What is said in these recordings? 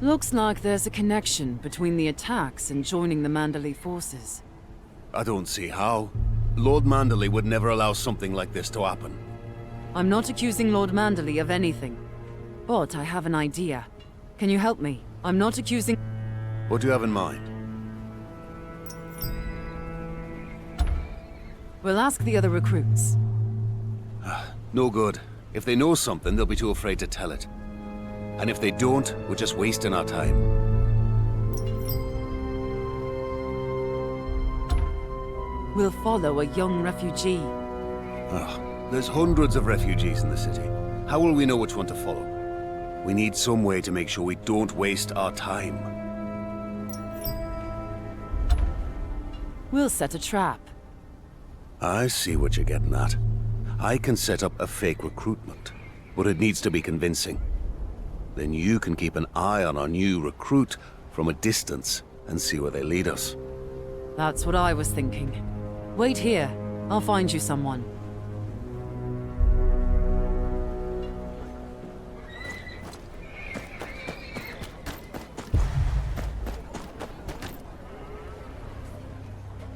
Looks like there's a connection between the attacks and joining the Manderley forces. I don't see how. Lord Manderley would never allow something like this to happen. I'm not accusing Lord Manderley of anything, but I have an idea. Can you help me? I'm not accusing... What do you have in mind? We'll ask the other recruits. No good. If they know something, they'll be too afraid to tell it. And if they don't, we're just wasting our time. We'll follow a young refugee. There's hundreds of refugees in the city. How will we know which one to follow? We need some way to make sure we don't waste our time. We'll set a trap. I see what you're getting at. I can set up a fake recruitment, but it needs to be convincing. Then you can keep an eye on our new recruit from a distance and see where they lead us. That's what I was thinking. Wait here. I'll find you someone.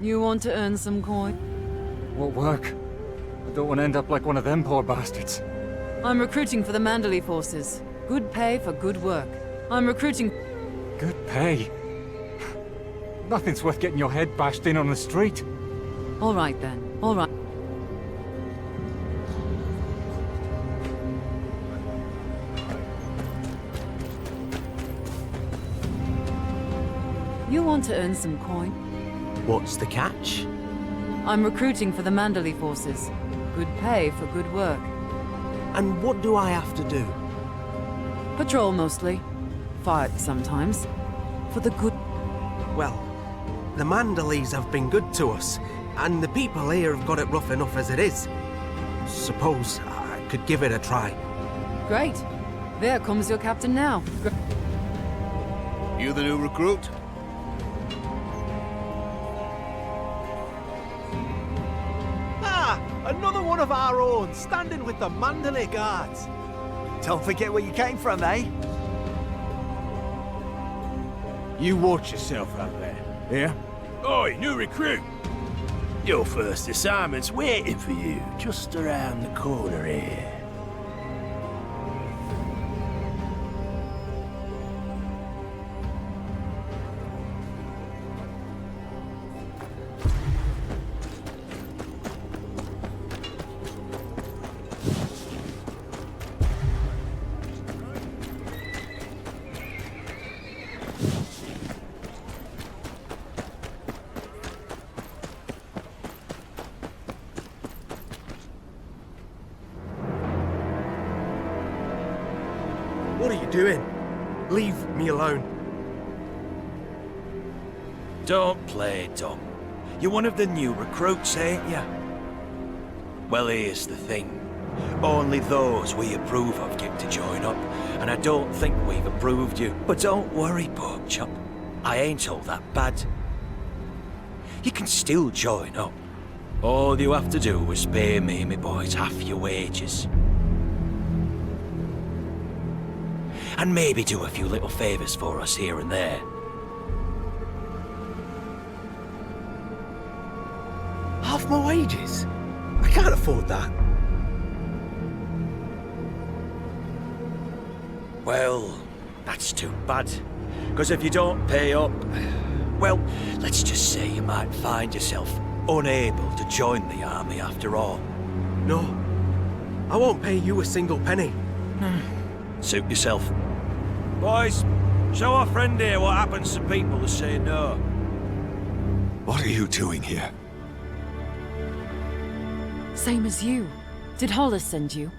You want to earn some coin? What work? I don't want to end up like one of them poor bastards. I'm recruiting for the Manderley forces. Good pay for good work. I'm recruiting... Good pay? Nothing's worth getting your head bashed in on the street. All right then. All right. You want to earn some coin? What's the catch? I'm recruiting for the Manderley forces. Good pay for good work. And what do I have to do? Patrol mostly. Fight sometimes. For the good... Well, the Manderleys have been good to us, and the people here have got it rough enough as it is. Suppose I could give it a try. Great. There comes your captain now. You the new recruit? Ah, another one of our own, standing with the Manderley guards. Don't forget where you came from, eh? You watch yourself out there, yeah? Oi, new recruit! Your first assignment's waiting for you, just around the corner here. What are you doing? Leave me alone. Don't play dumb. You're one of the new recruits, ain't you? Well, here's the thing. Only those we approve of get to join up, and I don't think we've approved you. But don't worry, Porkchop. I ain't all that bad. You can still join up. All you have to do is pay me and me boys half your wages. And maybe do a few little favours for us here and there. Half my wages? I can't afford that. Well, that's too bad. Because if you don't pay up, well, let's just say you might find yourself unable to join the army after all. No, I won't pay you a single penny. Suit yourself. Boys, show our friend here what happens to people who say no. What are you doing here? Same as you. Did Hollis send you?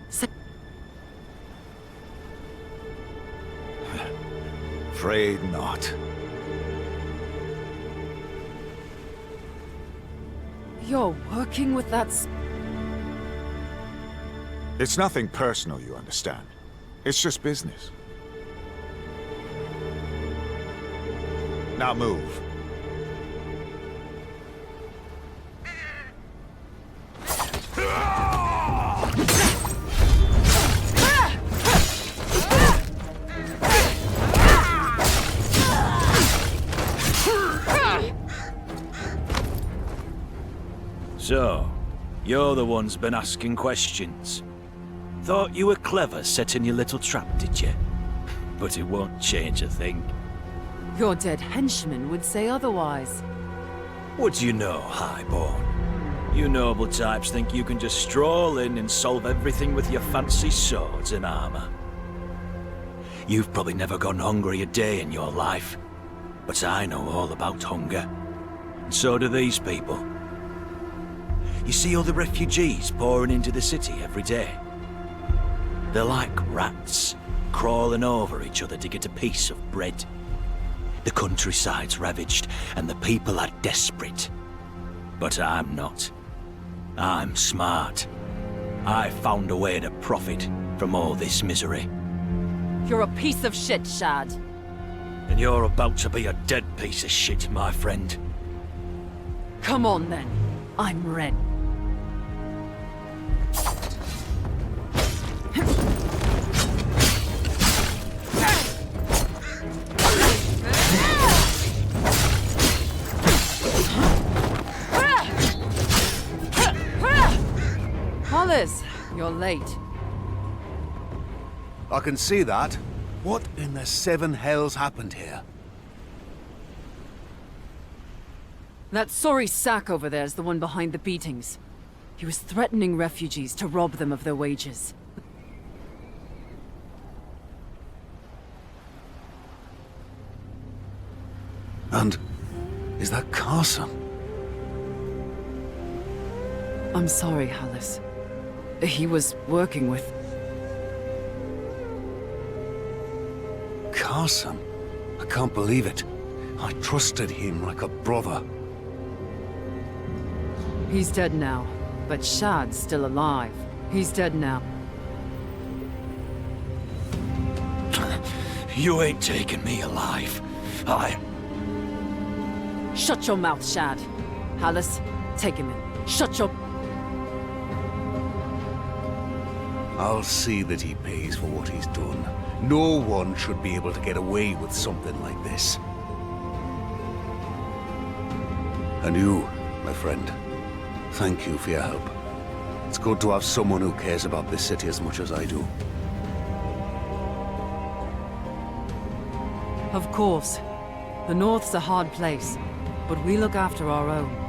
Afraid not. You're working with that It's nothing personal, you understand. It's just business. Now move. So, you're the one's been asking questions. Thought you were clever setting your little trap, did you? But it won't change a thing. Your dead henchman would say otherwise. What do you know, Highborn? You noble types think you can just stroll in and solve everything with your fancy swords and armor. You've probably never gone hungry a day in your life, but I know all about hunger. And so do these people. You see all the refugees pouring into the city every day? They're like rats, crawling over each other to get a piece of bread. The countryside's ravaged, and the people are desperate. But I'm not. I'm smart. I found a way to profit from all this misery. You're a piece of shit, Shad. And you're about to be a dead piece of shit, my friend. Come on, then. I'm ready. Hollis, you're late. I can see that. What in the seven hells happened here? That sorry sack over there is the one behind the beatings. He was threatening refugees to rob them of their wages. And is that Carson? I'm sorry, Hollis. He was working with... Carson? I can't believe it. I trusted him like a brother. He's dead now, but Shad's still alive. He's dead now. You ain't taking me alive. Shut your mouth, Shad. Hollis, take him in. Shut your... I'll see that he pays for what he's done. No one should be able to get away with something like this. And you, my friend, thank you for your help. It's good to have someone who cares about this city as much as I do. Of course. The North's a hard place, but we look after our own.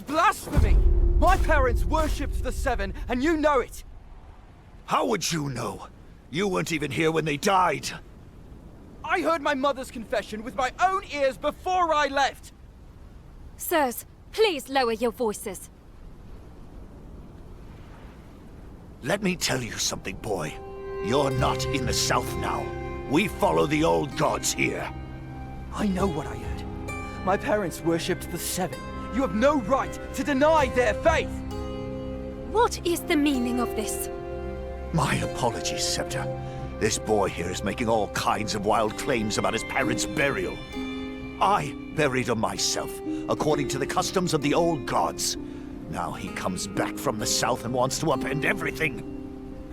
blasphemy! My parents worshipped the Seven, and you know it! How would you know? You weren't even here when they died. I heard my mother's confession with my own ears before I left! Sirs, please lower your voices. Let me tell you something, boy. You're not in the South now. We follow the old gods here. I know what I heard. My parents worshipped the Seven. You have no right to deny their faith! What is the meaning of this? My apologies, Scepter. This boy here is making all kinds of wild claims about his parents' burial. I buried him myself, according to the customs of the old gods. Now he comes back from the South and wants to upend everything.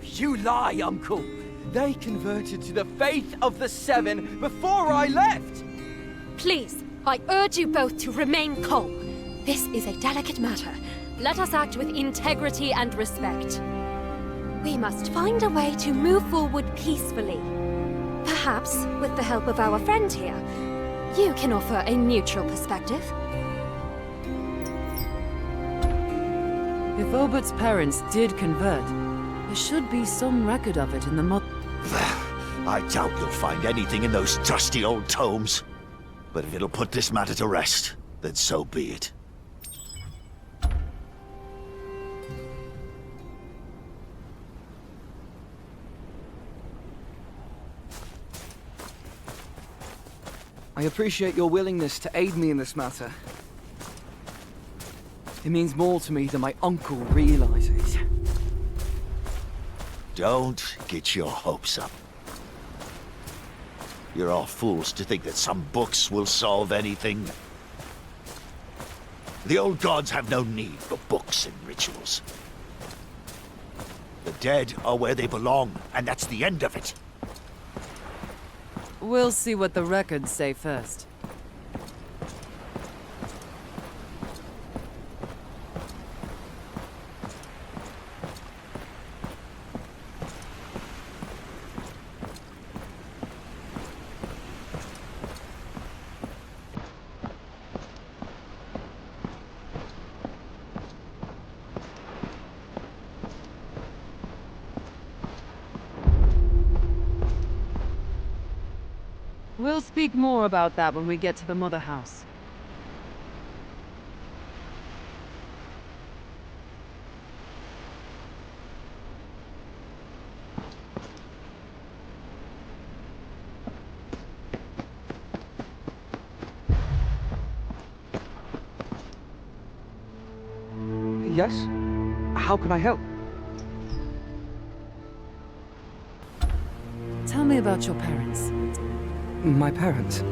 You lie, Uncle! They converted to the faith of the Seven before I left! Please, I urge you both to remain calm. This is a delicate matter. Let us act with integrity and respect. We must find a way to move forward peacefully. Perhaps, with the help of our friend here, you can offer a neutral perspective. If Obert's parents did convert, there should be some record of it in the I doubt you'll find anything in those dusty old tomes. But if it'll put this matter to rest, then so be it. I appreciate your willingness to aid me in this matter. It means more to me than my uncle realizes. Don't get your hopes up. You're all fools to think that some books will solve anything. The old gods have no need for books and rituals. The dead are where they belong, and that's the end of it. We'll see what the records say first. We'll speak more about that when we get to the mother house. Yes? How can I help? Tell me about your parents. My parents.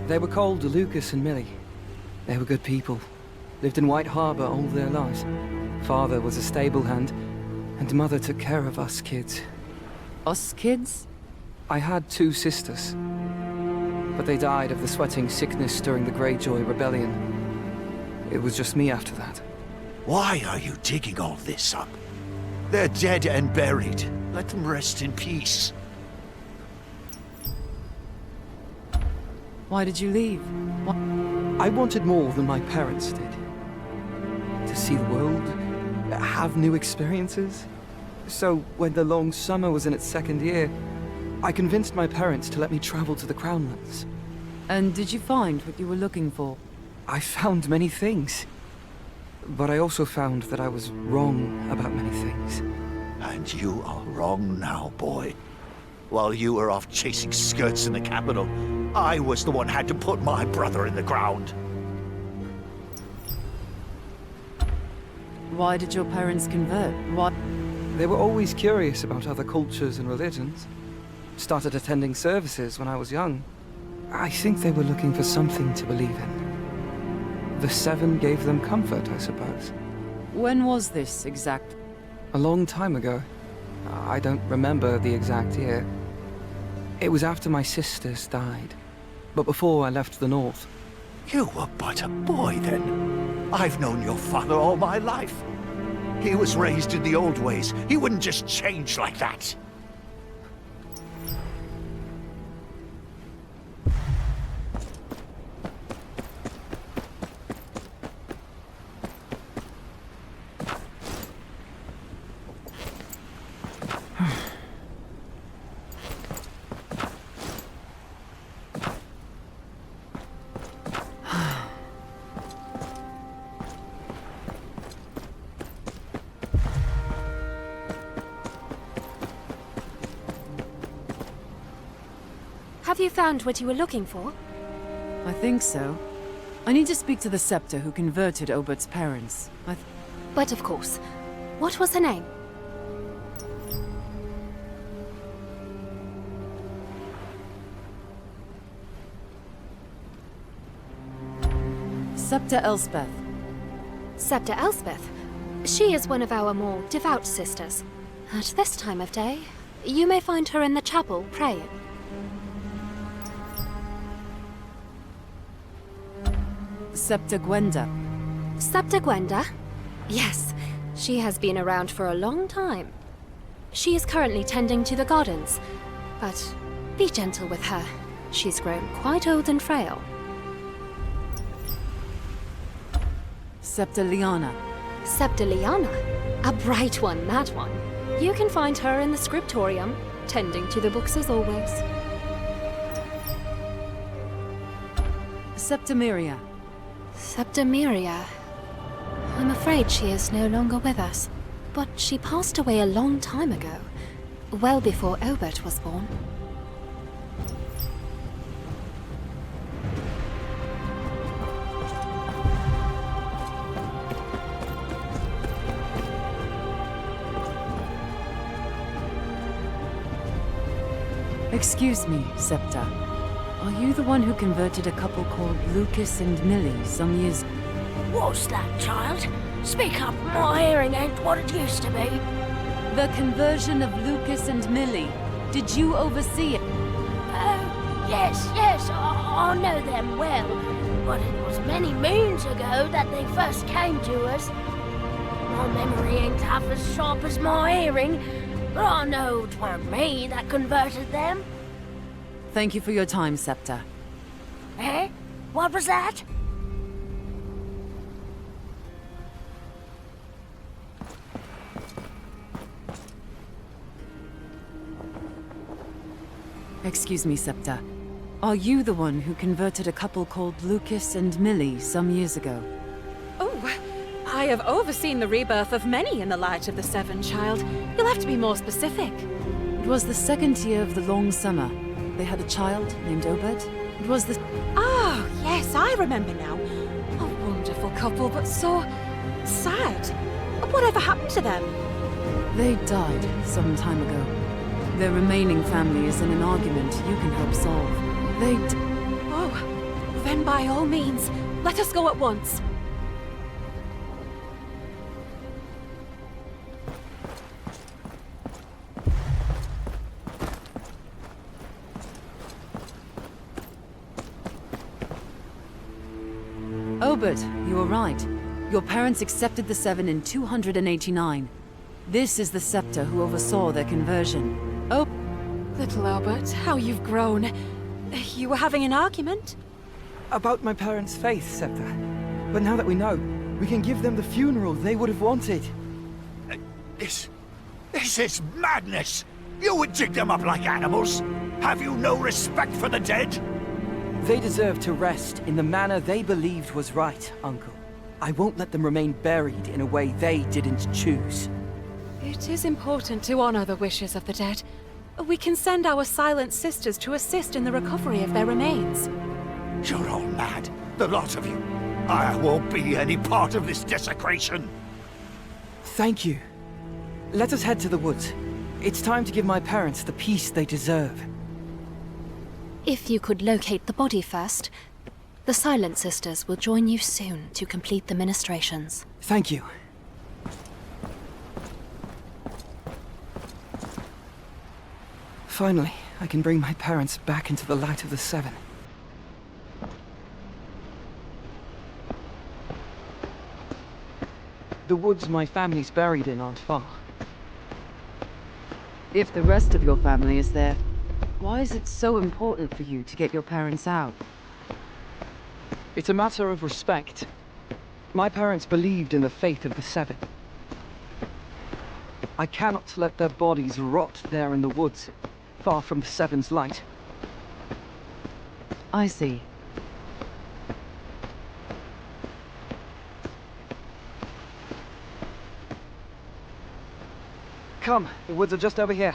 They were called Lucas and Millie. They were good people. Lived in White Harbor all their lives. Father was a stable hand, and Mother took care of us kids. Us kids? I had 2 sisters, but they died of the sweating sickness during the Greyjoy Rebellion. It was just me after that. Why are you digging all this up? They're dead and buried. Let them rest in peace. Why did you leave? I wanted more than my parents did. To see the world, have new experiences. So when the long summer was in its 2nd year, I convinced my parents to let me travel to the Crownlands. And did you find what you were looking for? I found many things. But I also found that I was wrong about many things. And you are wrong now, boy. While you were off chasing skirts in the capital, I was the one who had to put my brother in the ground. Why did your parents convert? Why? They were always curious about other cultures and religions. Started attending services when I was young. I think they were looking for something to believe in. The Seven gave them comfort, I suppose. When was this exact? A long time ago. I don't remember the exact year. It was after my sisters died, but before I left the north. You were but a boy then. I've known your father all my life. He was raised in the old ways. He wouldn't just change like that. Have you found what you were looking for? I think so. I need to speak to the scepter who converted Obert's parents. But of course. What was her name? Scepter Elspeth. Scepter Elspeth. She is one of our more devout sisters. At this time of day, you may find her in the chapel praying. Scepter Gwenda. Scepter Gwenda? Yes, she has been around for a long time. She is currently tending to the gardens, but be gentle with her. She's grown quite old and frail. Scepter Liana. Scepter Liana? A bright one, that one. You can find her in the scriptorium, tending to the books as always. Scepter Miria. Scepter Miria. I'm afraid she is no longer with us, but she passed away a long time ago, well before Obert was born. Excuse me, Scepter. Are you the one who converted a couple called Lucas and Millie some years... What's that, child? Speak up, my hearing ain't what it used to be. The conversion of Lucas and Millie. Did you oversee it? Oh, yes, I know them well. But it was many moons ago that they first came to us. My memory ain't half as sharp as my hearing, but I know 'tweren't me that converted them. Thank you for your time, Scepter. Eh? What was that? Excuse me, Scepter. Are you the one who converted a couple called Lucas and Millie some years ago? Oh, I have overseen the rebirth of many in the light of the Seven, child. You'll have to be more specific. It was the second year of the long summer. They had a child named Obert. It was the... Ah, yes, I remember now. A wonderful couple, but so... sad. Whatever happened to them? They died some time ago. Their remaining family is in an argument you can help solve. Oh, then by all means, let us go at once. Obert, you were right. Your parents accepted the Seven in 289. This is the Scepter who oversaw their conversion. Oh, Little Obert, how you've grown. You were having an argument? About my parents' faith, Scepter. But now that we know, we can give them the funeral they would have wanted. This is madness! You would dig them up like animals! Have you no respect for the dead? They deserve to rest in the manner they believed was right, Uncle. I won't let them remain buried in a way they didn't choose. It is important to honor the wishes of the dead. We can send our silent sisters to assist in the recovery of their remains. You're all mad, the lot of you. I won't be any part of this desecration. Thank you. Let us head to the woods. It's time to give my parents the peace they deserve. If you could locate the body first, the Silent Sisters will join you soon to complete the ministrations. Thank you. Finally, I can bring my parents back into the light of the Seven. The woods my family's buried in aren't far. if the rest of your family is there, why is it so important for you to get your parents out? It's a matter of respect. My parents believed in the faith of the Seven. I cannot let their bodies rot there in the woods, far from the Seven's light. I see. Come, the woods are just over here.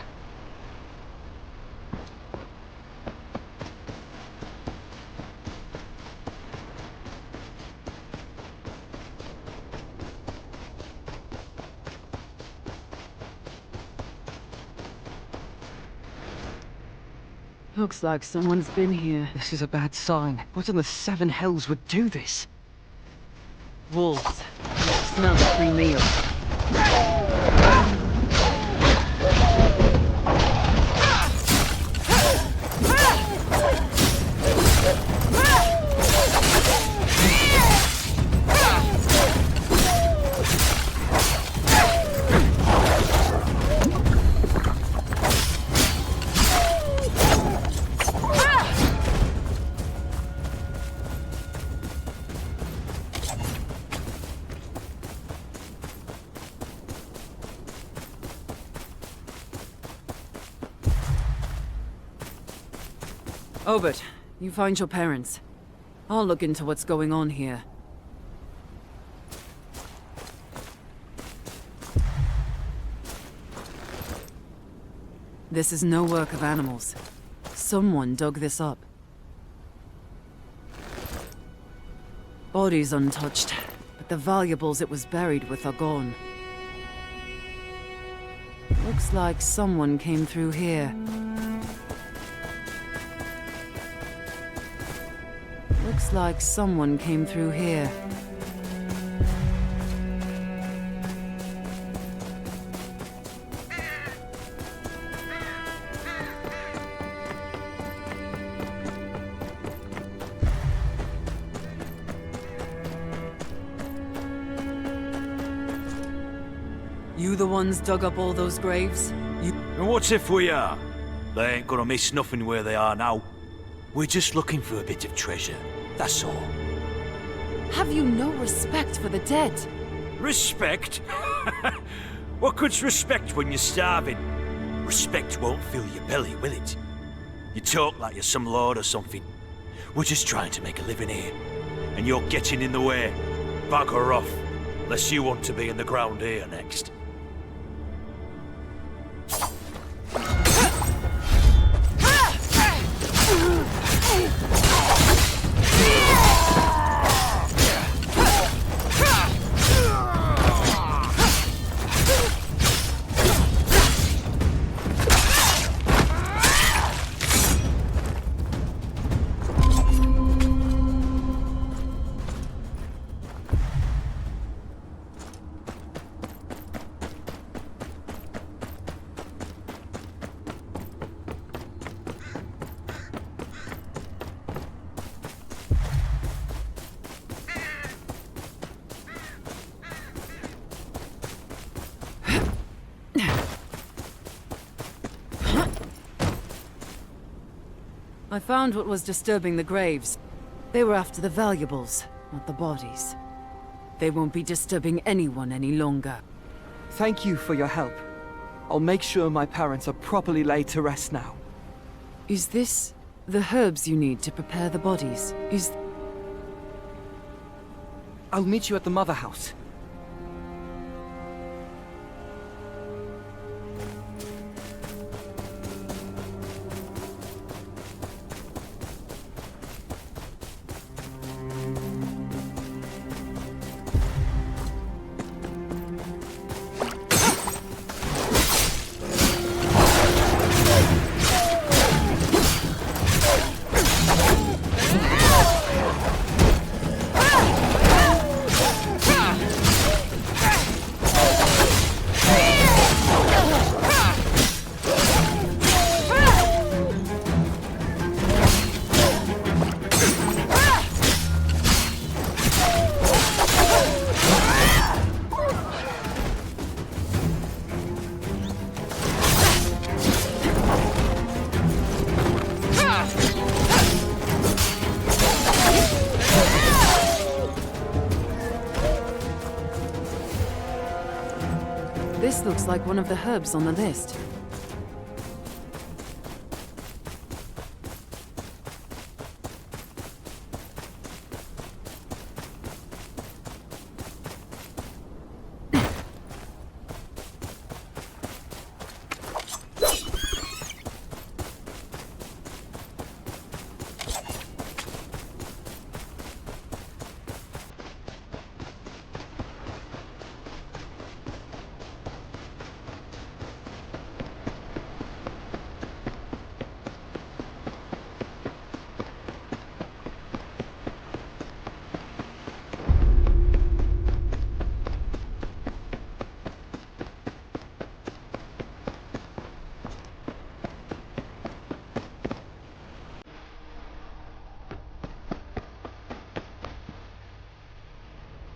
Looks like someone's been here. This is a bad sign. What in the seven hells would do this? Wolves. Smell the free meal. Obert, you find your parents. I'll look into what's going on here. This is no work of animals. Someone dug this up. Body's untouched, but the valuables it was buried with are gone. Looks like someone came through here. Looks like someone came through here. You the ones dug up all those graves? You... And what's if we are? They ain't gonna miss nothing where they are now. We're just looking for a bit of treasure, that's all. Have you no respect for the dead? Respect? What good's respect when you're starving? Respect won't fill your belly, will it? You talk like you're some lord or something. We're just trying to make a living here. And you're getting in the way. Bugger off, unless you want to be in the ground here next. I found what was disturbing the graves. They were after the valuables, not the bodies. They won't be disturbing anyone any longer. Thank you for your help. I'll make sure my parents are properly laid to rest now. Is this the herbs you need to prepare the bodies? I'll meet you at the mother house. This looks like one of the herbs on the list.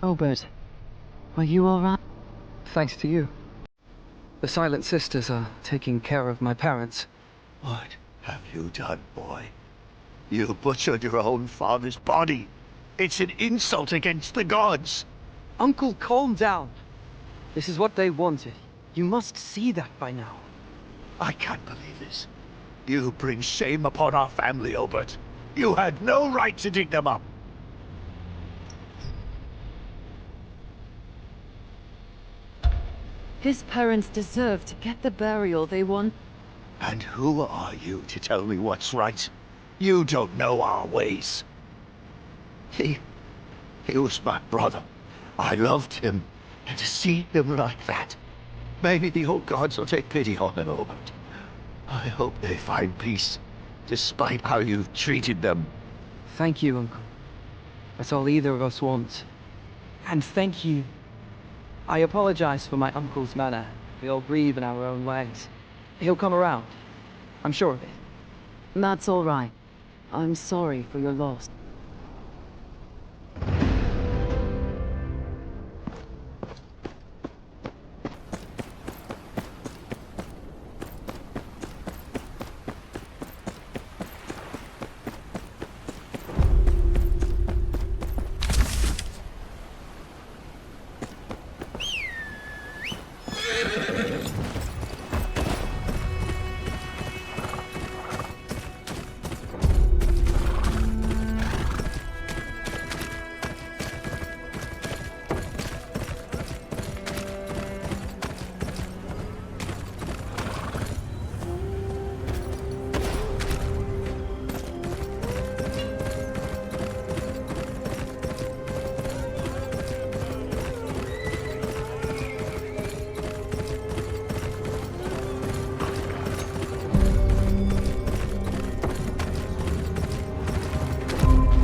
Obert, are you alright? Thanks to you. The Silent Sisters are taking care of my parents. What have you done, boy? You butchered your own father's body. It's an insult against the gods. Uncle, calm down. This is what they wanted. You must see that by now. I can't believe this. You bring shame upon our family, Obert. You had no right to dig them up. His parents deserve to get the burial they want. And who are you to tell me what's right? You don't know our ways. He was my brother. I loved him. And to see him like that, maybe the old gods will take pity on him, Obert. I hope they find peace, despite how you've treated them. Thank you, Uncle. That's all either of us wants. And thank you. I apologize for my uncle's manner. We all grieve in our own ways. He'll come around. I'm sure of it. That's all right. I'm sorry for your loss.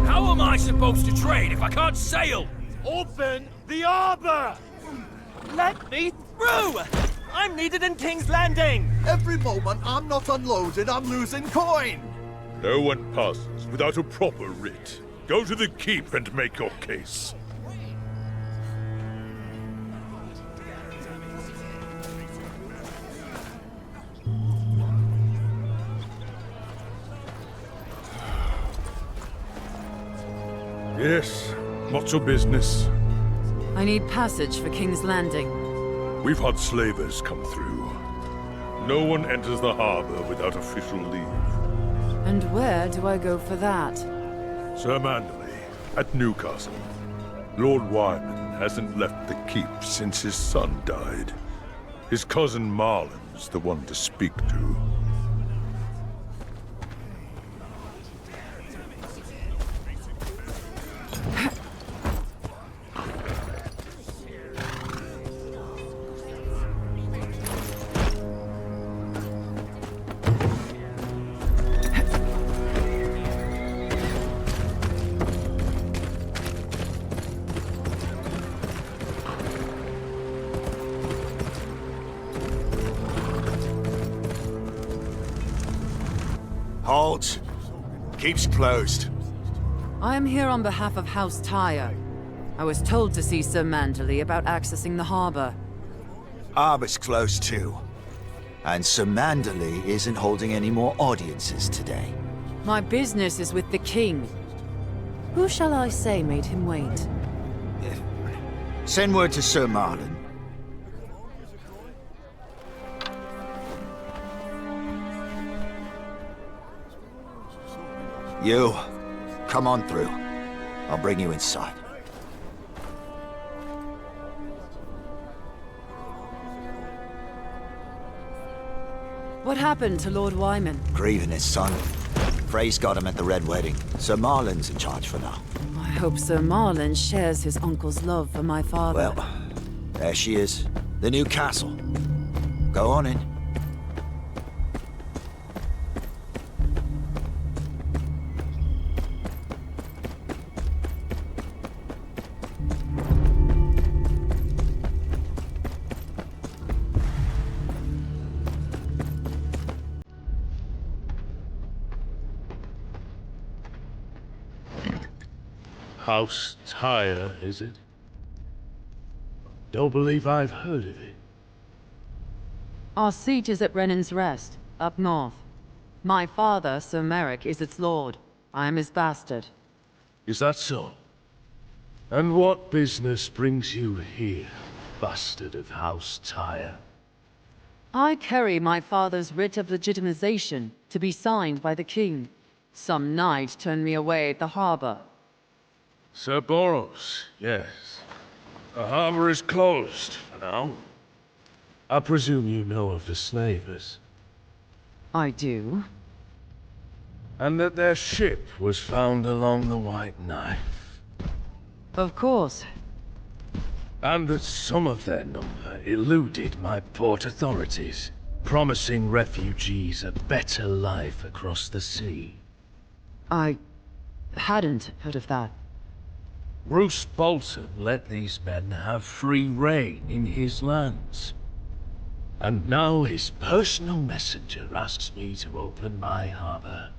How am I supposed to trade if I can't sail? Open the arbor! Let me through! I'm needed in King's Landing! Every moment I'm not unloaded, I'm losing coin! No one passes without a proper writ. Go to the keep and make your case. Yes, what's your business? I need passage for King's Landing. We've had slavers come through. No one enters the harbor without official leave. And where do I go for that? Sir Manderley, at Newcastle. Lord Wyman hasn't left the keep since his son died. His cousin Marlin's the one to speak to. Halt! Keep's closed. I am here on behalf of House Tyre. I was told to see Sir Manderley about accessing the harbor. Harbor's closed too. And Sir Manderley isn't holding any more audiences today. My business is with the king. Who shall I say made him wait? Send word to Sir Marlin. You, come on through. I'll bring you inside. What happened to Lord Wyman? Grieving his son. Frey's got him at the Red Wedding. Sir Marlin's in charge for now. I hope Sir Marlin shares his uncle's love for my father. Well, there she is. The new castle. Go on in. House Tyre, is it? Don't believe I've heard of it. Our seat is at Brennan's Rest, up north. My father, Sir Merrick, is its lord. I am his bastard. Is that so? And what business brings you here, bastard of House Tyre? I carry my father's writ of legitimization to be signed by the king. Some knight turned me away at the harbor. Sir Boros, yes. The harbor is closed for now. I presume you know of the slavers. I do. And that their ship was found along the White Knife. Of course. And that some of their number eluded my port authorities, promising refugees a better life across the sea. I hadn't heard of that. Bruce Bolton let these men have free rein in his lands. And now his personal messenger asks me to open my harbor.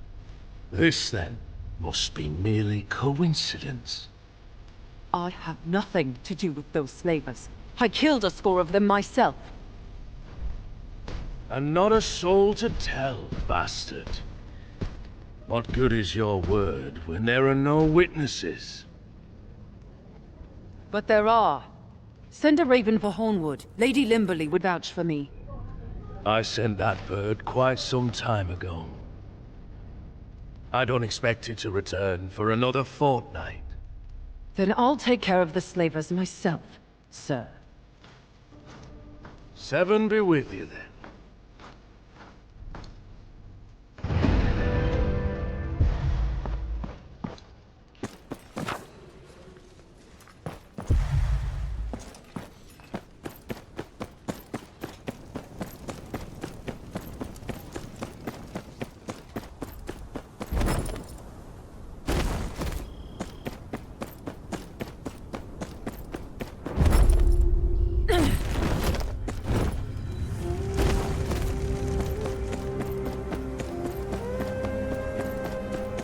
This, then, must be merely coincidence. I have nothing to do with those slavers. I killed a score of them myself. And not a soul to tell, bastard. What good is your word when there are no witnesses? But there are. Send a raven for Hornwood. Lady Limberley would vouch for me. I sent that bird quite some time ago. I don't expect it to return for another fortnight. Then I'll take care of the slavers myself, sir. 7 be with you, then.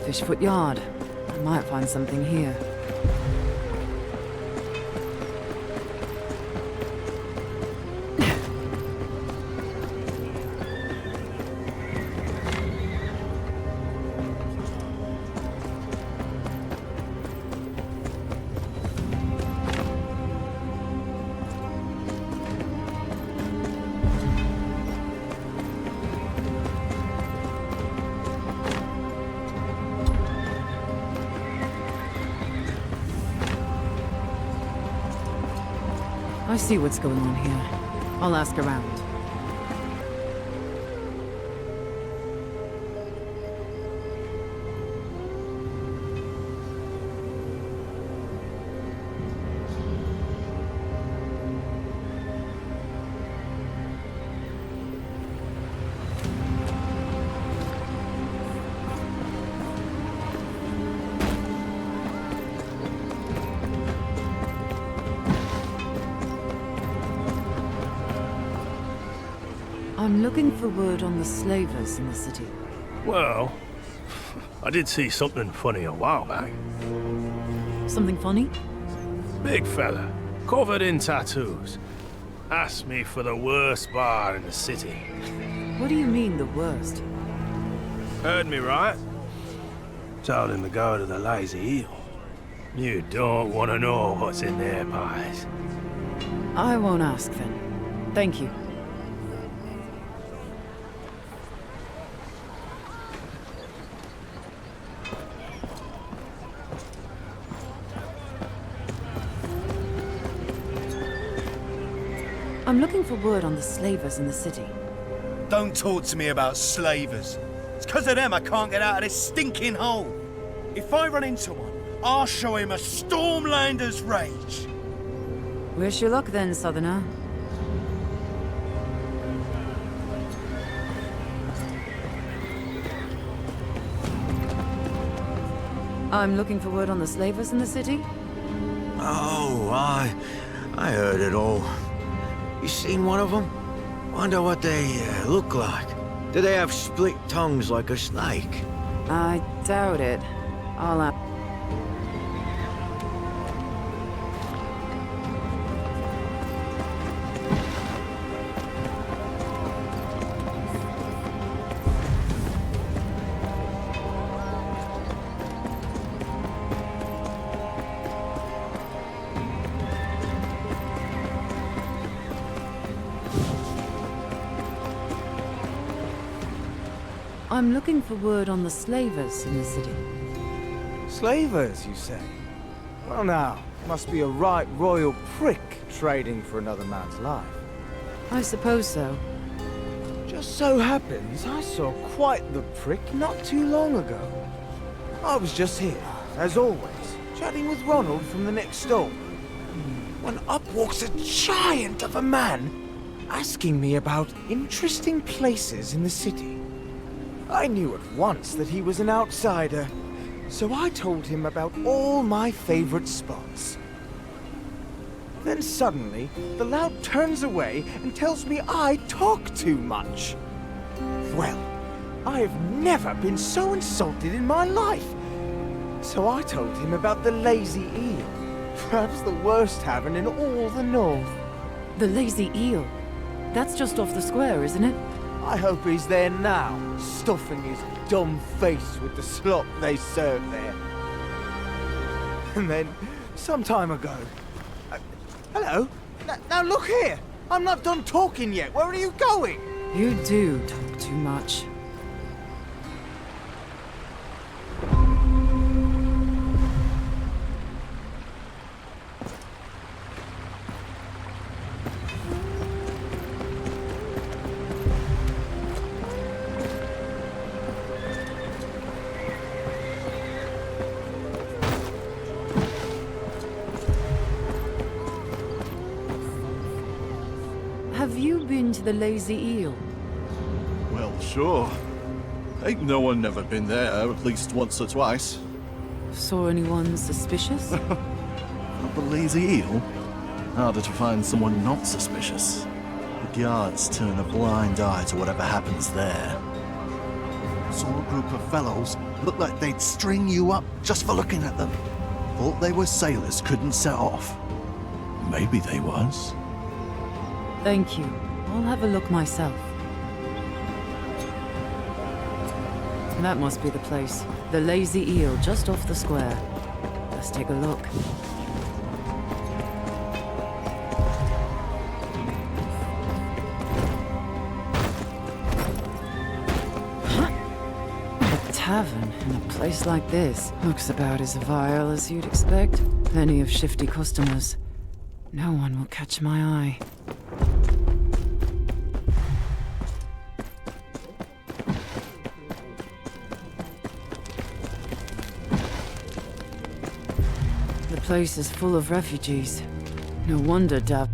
Fishfoot Yard. I might find something here. I see what's going on here. I'll ask around. I'm looking for word on the slavers in the city. Well, I did see something funny a while back. Something funny? Big fella, covered in tattoos. Asked me for the worst bar in the city. What do you mean, the worst? Heard me right? Told him to go to the Lazy Eel. You don't want to know what's in their pies. I won't ask then. Thank you. I'm looking for word on the slavers in the city. Don't talk to me about slavers. It's because of them I can't get out of this stinking hole. If I run into one, I'll show him a Stormlander's rage. Wish you luck then, Southerner. I'm looking for word on the slavers in the city? Oh, I heard it all. You seen one of them? Wonder what they look like. Do they have split tongues like a snake? I doubt it. I'll ask. I'm looking for word on the slavers in the city. Slavers, you say? Well now, must be a right royal prick trading for another man's life. I suppose so. Just so happens I saw quite the prick not too long ago. I was just here, as always, chatting with Ronald from the next door, when up walks a giant of a man, asking me about interesting places in the city. I knew at once that he was an outsider, so I told him about all my favorite spots. Then suddenly, the lout turns away and tells me I talk too much. Well, I have never been so insulted in my life. So I told him about the Lazy Eel, perhaps the worst tavern in all the north. The Lazy Eel? That's just off the square, isn't it? I hope he's there now, stuffing his dumb face with the slop they serve there. And then, some time ago... hello? Now look here! I'm not done talking yet. Where are you going? You do talk too much. Have you been to the Lazy Eel? Well, sure. Ain't no one never been there at least once or twice. Saw anyone suspicious? The Lazy Eel? Harder to find someone not suspicious. The guards turn a blind eye to whatever happens there. Saw a group of fellows look like they'd string you up just for looking at them. Thought they were sailors couldn't set off. Maybe they was. Thank you. I'll have a look myself. That must be the place. The Lazy Eel, just off the square. Let's take a look. A tavern in a place like this looks about as vile as you'd expect. Plenty of shifty customers. No one will catch my eye. The place is full of refugees. No wonder Dav...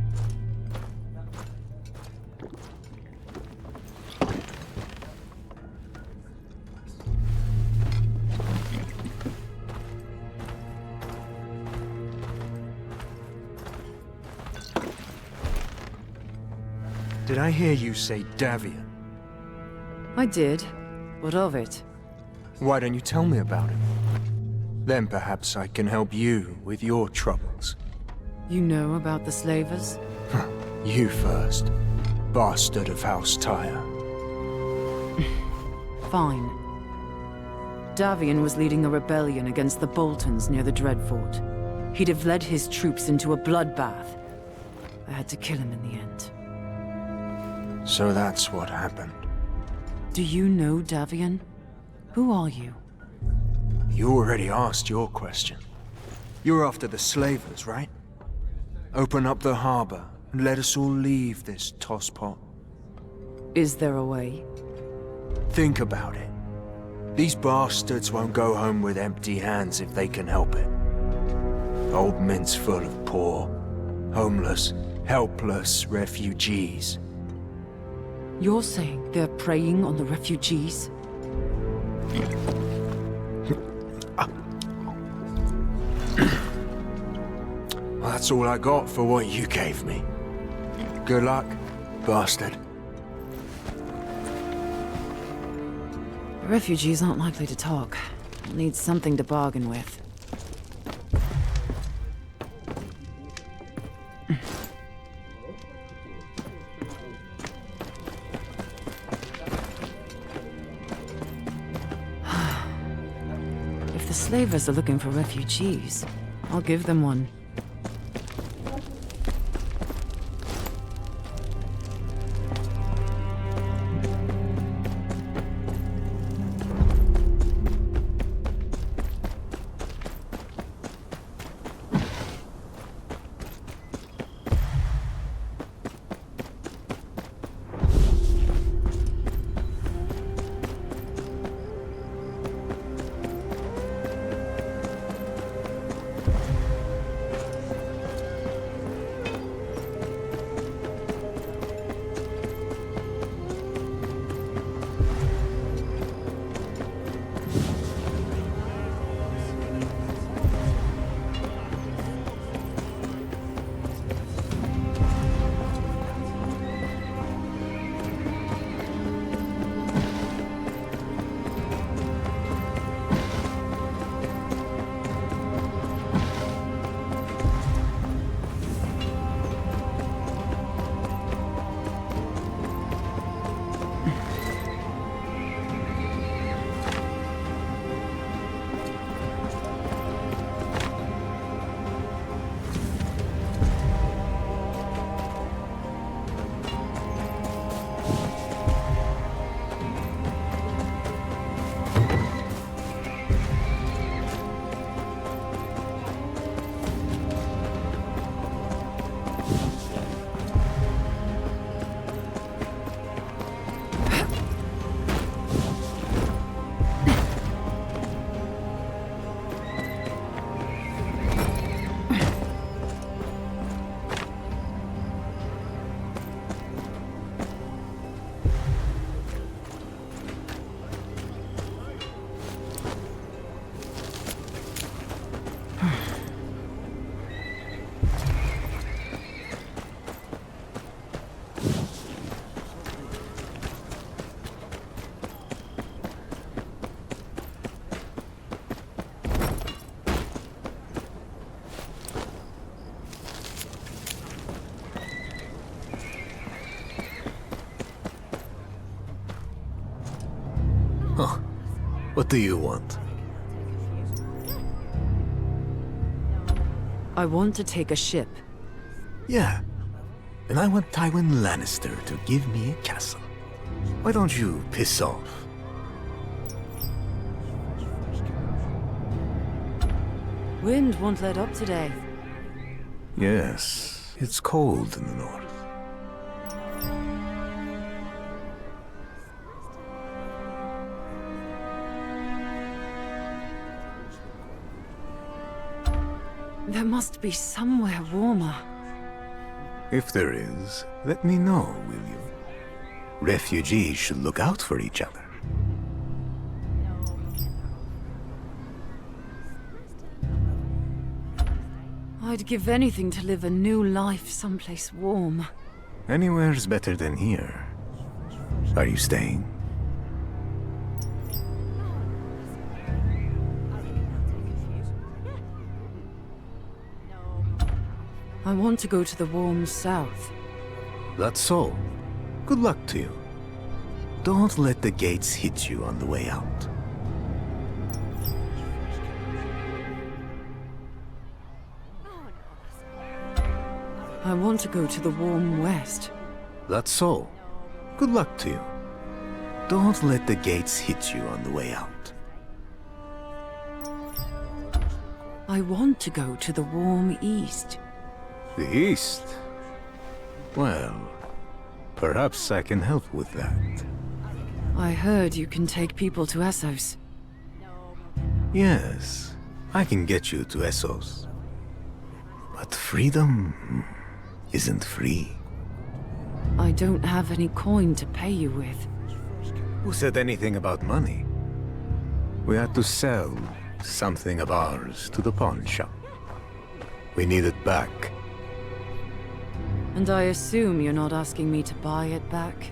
Did I hear you say Davian? I did. What of it? Why don't you tell me about him? Then perhaps I can help you with your troubles. You know about the slavers? You first. Bastard of House Tyre. Fine. Davian was leading a rebellion against the Boltons near the Dreadfort. He'd have led his troops into a bloodbath. I had to kill him in the end. So that's what happened. Do you know Davian? Who are you? You already asked your question. You're after the slavers, right? Open up the harbor and let us all leave this tosspot. Is there a way? Think about it. These bastards won't go home with empty hands if they can help it. Old Mint's full of poor, homeless, helpless refugees. You're saying they're preying on the refugees? Well, that's all I got for what you gave me. Good luck, bastard. The refugees aren't likely to talk. We'll need something to bargain with. If the slavers are looking for refugees, I'll give them one. What do you want? I want to take a ship. Yeah. And I want Tywin Lannister to give me a castle. Why don't you piss off? Wind won't let up today. Yes, it's cold in the north. There must be somewhere warmer. If there is, let me know, will you? Refugees should look out for each other. I'd give anything to live a new life someplace warm. Anywhere's better than here. Are you staying? I want to go to the warm south. That's so. Good luck to you. Don't let the gates hit you on the way out. I want to go to the warm west. That's so. Good luck to you. Don't let the gates hit you on the way out. I want to go to the warm east. The east? Well, perhaps I can help with that. I heard you can take people to Essos. Yes, I can get you to Essos. But freedom isn't free. I don't have any coin to pay you with. Who said anything about money? We had to sell something of ours to the pawn shop. We need it back. And I assume you're not asking me to buy it back?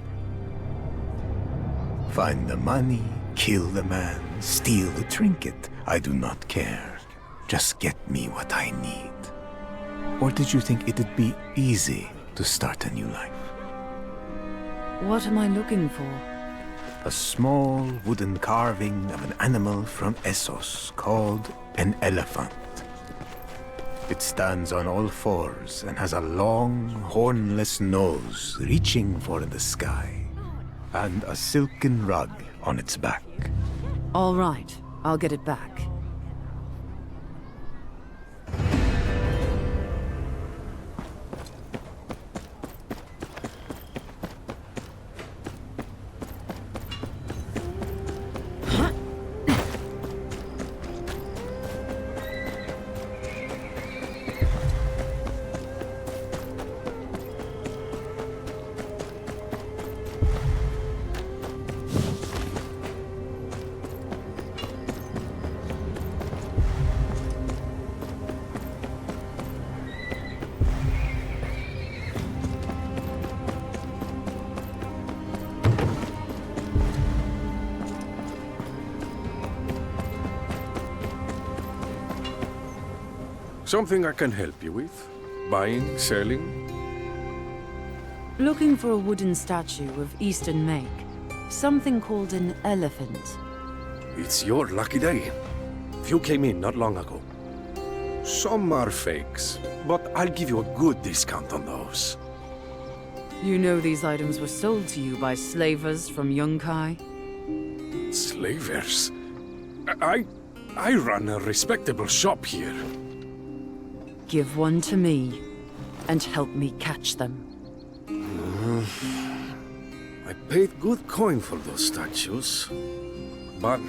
Find the money, kill the man, steal the trinket. I do not care. Just get me what I need. Or did you think it'd be easy to start a new life? What am I looking for? A small wooden carving of an animal from Essos called an elephant. It stands on all fours and has a long, hornless nose reaching for the sky, and a silken rug on its back. All right, I'll get it back. Something I can help you with? Buying, selling? Looking for a wooden statue of Eastern make. Something called an elephant. It's your lucky day. Few came in not long ago. Some are fakes, but I'll give you a good discount on those. You know these items were sold to you by slavers from Yunkai? Slavers? I run a respectable shop here. Give one to me, and help me catch them. I paid good coin for those statues, but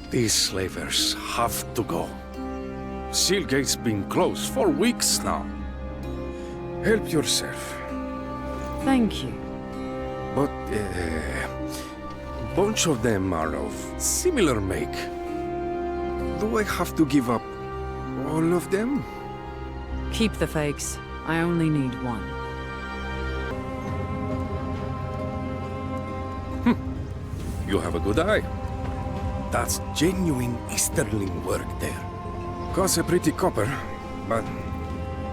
these slavers have to go. Sealgate's been closed for weeks now. Help yourself. Thank you. But bunch of them are of similar make. Do I have to give up all of them? Keep the fakes. I only need one. You have a good eye. That's genuine Easterling work there. Costs a pretty copper, but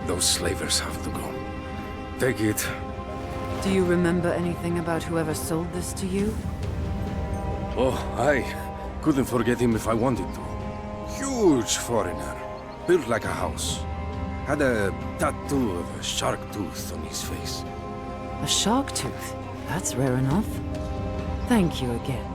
those slavers have to go. Take it. Do you remember anything about whoever sold this to you? Oh, aye. Couldn't forget him if I wanted to. Huge foreigner. Built like a house. Had a tattoo of a shark tooth on his face. A shark tooth? That's rare enough. Thank you again.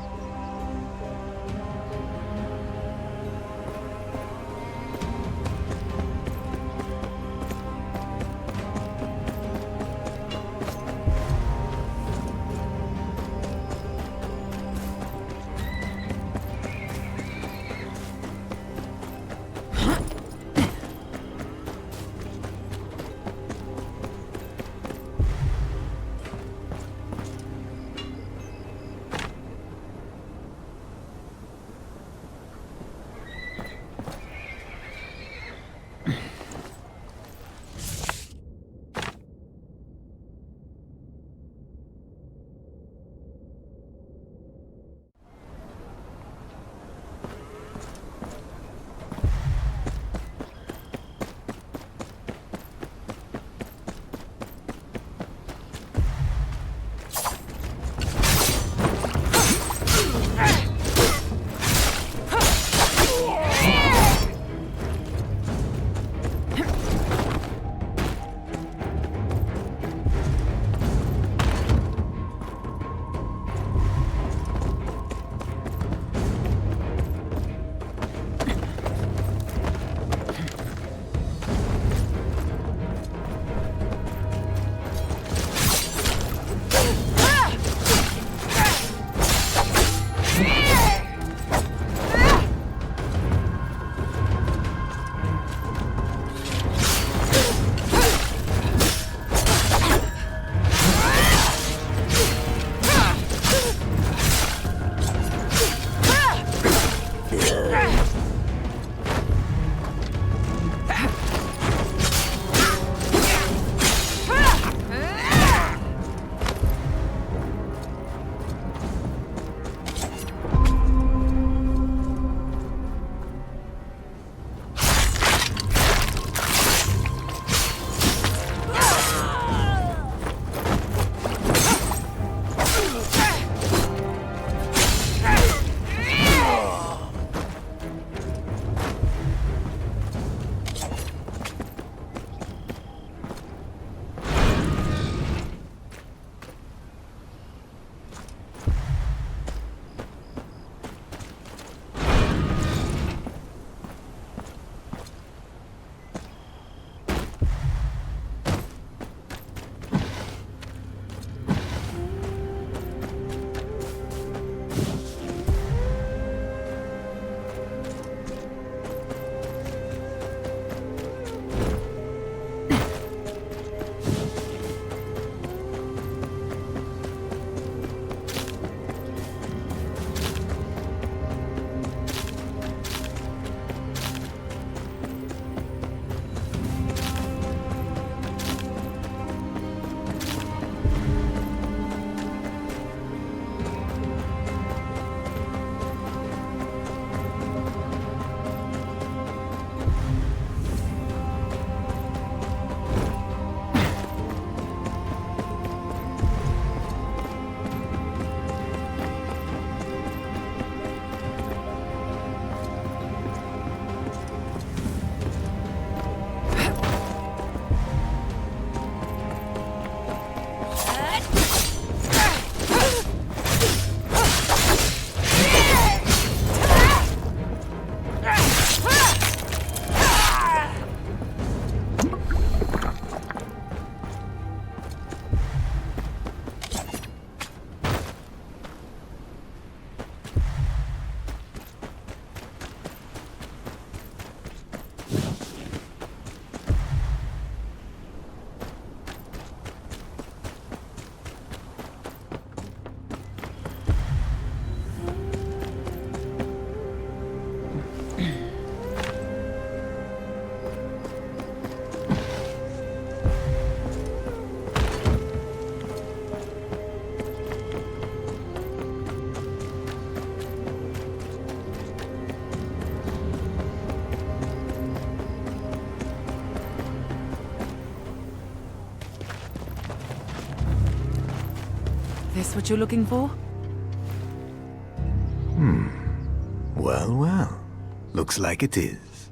This what you're looking for? Looks like it is.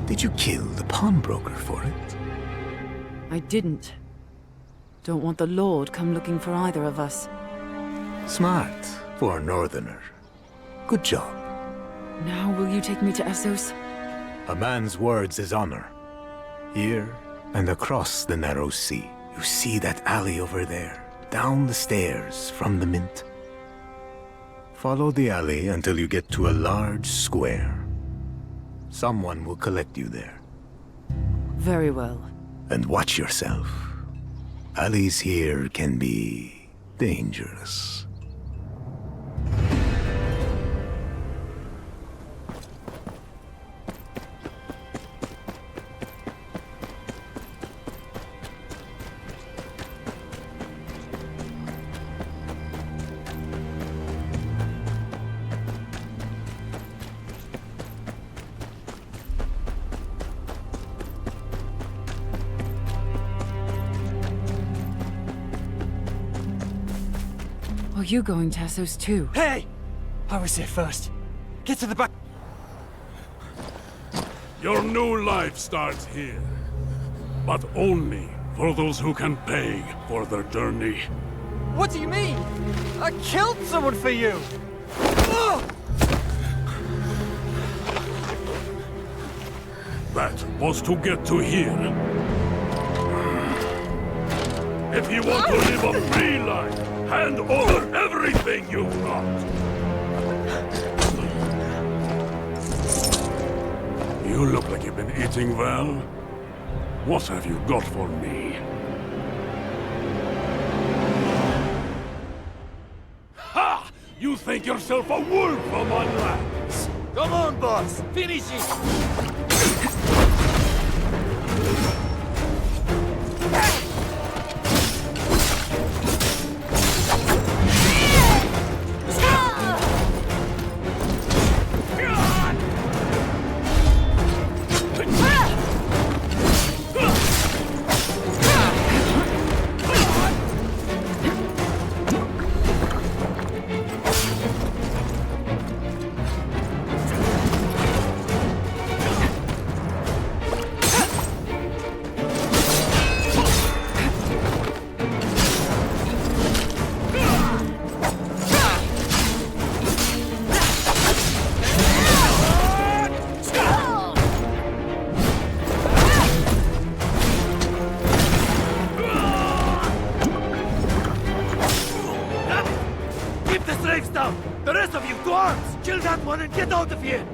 Did you kill the pawnbroker for it? I didn't. Don't want the Lord come looking for either of us. Smart for a northerner. Good job. Now will you take me to Essos? A man's words is honor. Here and across the narrow sea. You see that alley over there, down the stairs from the Mint. Follow the alley until you get to a large square. Someone will collect you there. Very well. And watch yourself. Alleys here can be dangerous. Are you going to Essos too? Hey! I was here first. Get to the back. Your new life starts here. But only for those who can pay for their journey. What do you mean? I killed someone for you! That was to get to here. If you want to live a free life, hand over everything you've got. You look like you've been eating well. What have you got for me? Ha! You think yourself a wolf among lambs? Come on, boss! Finish it! The rest of you, to arms! Kill that one and get out of here!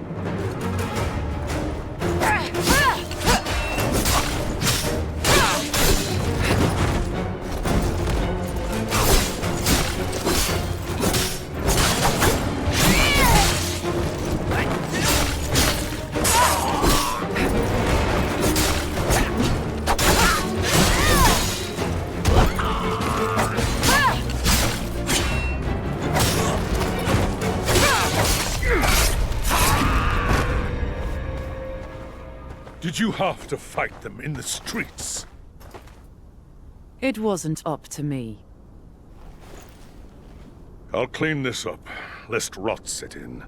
Did you have to fight them in the streets? It wasn't up to me. I'll clean this up, lest rot set in.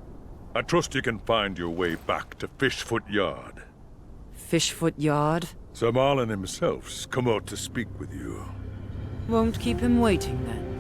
I trust you can find your way back to Fishfoot Yard. Fishfoot Yard? Sir Marlin himself's come out to speak with you. Won't keep him waiting then.